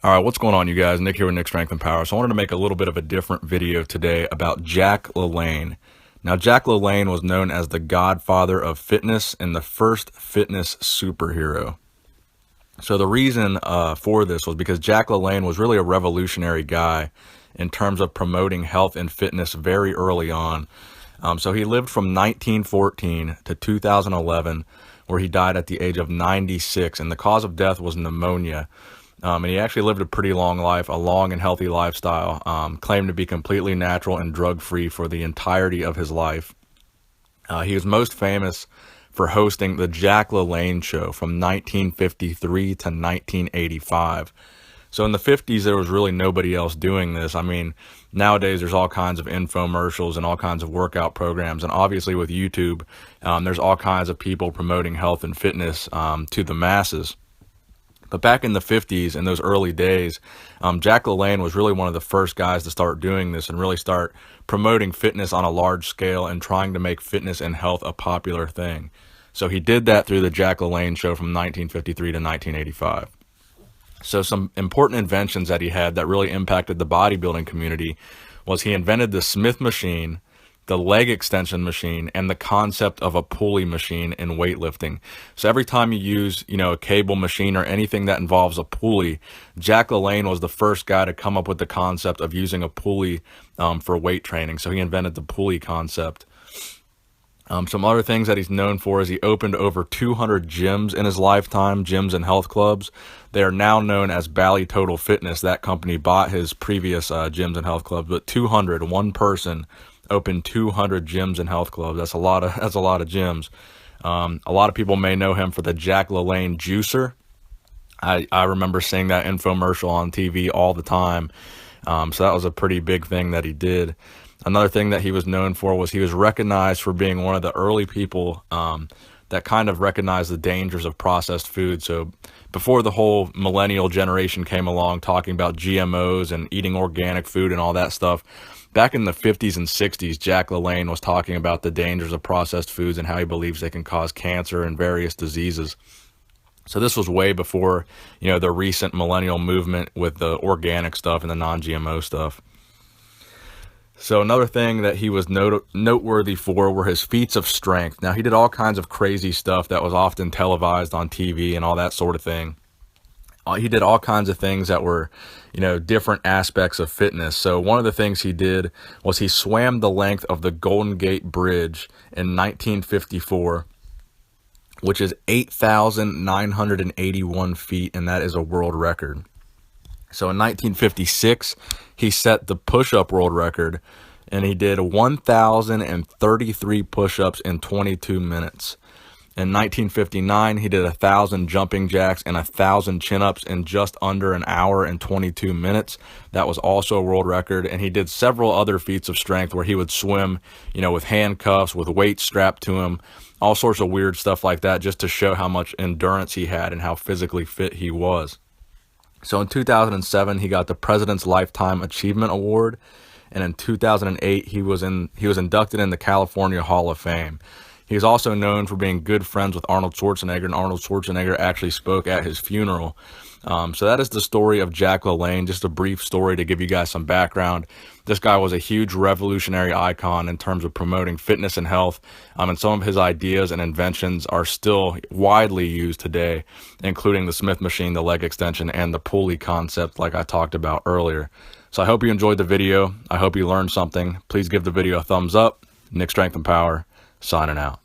All right, what's going on, you guys? Nick here with Nick Strength and Power. So I wanted to make a little bit of a different video today about Jack Lalanne. Now, Jack Lalanne was known as the Godfather of Fitness and the first fitness superhero. So the reason for this was because Jack Lalanne was really a revolutionary guy in terms of promoting health and fitness very early on. So he lived from 1914 to 2011, where he died at the age of 96, and the cause of death was pneumonia. And he actually lived a pretty long life, a long and healthy lifestyle, claimed to be completely natural and drug-free for the entirety of his life. He was most famous for hosting the Jack Lalanne Show from 1953 to 1985. So in the 50s, there was really nobody else doing this. I mean, nowadays there's all kinds of infomercials and all kinds of workout programs. And obviously with YouTube, there's all kinds of people promoting health and fitness to the masses. But back in the 50s, in those early days, Jack Lalanne was really one of the first guys to start doing this and really start promoting fitness on a large scale and trying to make fitness and health a popular thing. So he did that through the Jack Lalanne Show from 1953 to 1985. So some important inventions that he had that really impacted the bodybuilding community was he invented the Smith machine, the leg extension machine, and the concept of a pulley machine in weightlifting. So every time you use, a cable machine or anything that involves a pulley, Jack Lalanne was the first guy to come up with the concept of using a pulley for weight training. So he invented the pulley concept. Some other things that he's known for is he opened over 200 gyms in his lifetime, gyms and health clubs. They are now known as Bally Total Fitness. That company bought his previous gyms and health clubs, but 200, one person opened 200 gyms and health clubs. That's a lot of gyms. A lot of people may know him for the Jack Lalanne juicer. I remember seeing that infomercial on TV all the time. So that was a pretty big thing that he did. Another thing that he was known for was he was recognized for being one of the early people that kind of recognized the dangers of processed food. So before the whole millennial generation came along talking about GMOs and eating organic food and all that stuff, back in the 50s and 60s, Jack Lalanne was talking about the dangers of processed foods and how he believes they can cause cancer and various diseases. So this was way before, the recent millennial movement with the organic stuff and the non-GMO stuff. So another thing that he was noteworthy for were his feats of strength. Now, he did all kinds of crazy stuff that was often televised on TV and all that sort of thing. He did all kinds of things that were, different aspects of fitness. So one of the things he did was he swam the length of the Golden Gate Bridge in 1954, which is 8,981 feet, and that is a world record. So in 1956, he set the push-up world record, and he did 1,033 push-ups in 22 minutes. In 1959, he did 1,000 jumping jacks and 1,000 chin-ups in just under an hour and 22 minutes. That was also a world record. And he did several other feats of strength where he would swim, with handcuffs, with weights strapped to him, all sorts of weird stuff like that, just to show how much endurance he had and how physically fit he was. So in 2007, he got the President's Lifetime Achievement Award, and in 2008, he was inducted in the California Hall of Fame. He is also known for being good friends with Arnold Schwarzenegger, and Arnold Schwarzenegger actually spoke at his funeral. So that is the story of Jack Lalanne, just a brief story to give you guys some background. This guy was a huge revolutionary icon in terms of promoting fitness and health, and some of his ideas and inventions are still widely used today, including the Smith machine, the leg extension, and the pulley concept like I talked about earlier. So I hope you enjoyed the video. I hope you learned something. Please give the video a thumbs up. Nick Strength and Power, signing out.